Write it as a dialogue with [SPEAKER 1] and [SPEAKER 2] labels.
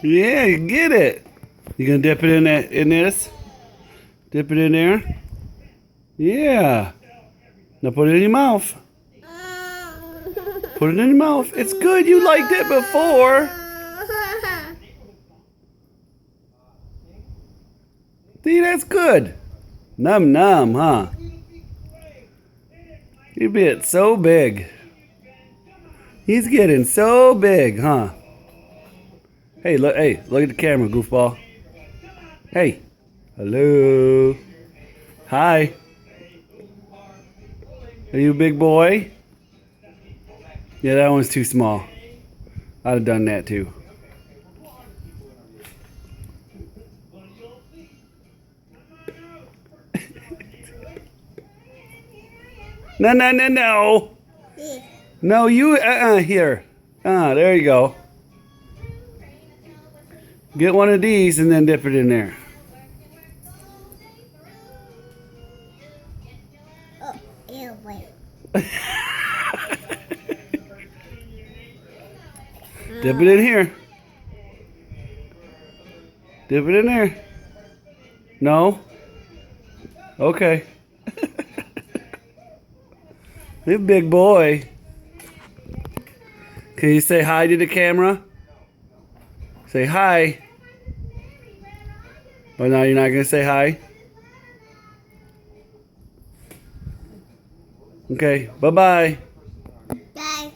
[SPEAKER 1] Yeah, you get it. You gonna dip it in this? Dip it in there. Yeah. Now put it in your mouth. Put it in your mouth. It's good. You liked it before. See, that's good. Num num, huh? You get so big. He's getting so big, huh? Hey, look at the camera, goofball. Hey. Hello. Hi. Are you a big boy? Yeah, that one's too small. I'd have done that too. No, no, no, no. No, you, here. There you go. Get one of these and then dip it in there.
[SPEAKER 2] Oh, ew, wait.
[SPEAKER 1] Dip it in here. Dip it in there. No? Okay. You big boy. Can you say hi to the camera? Say hi. Oh, no, you're not going to say hi? Okay, bye-bye.
[SPEAKER 2] Bye.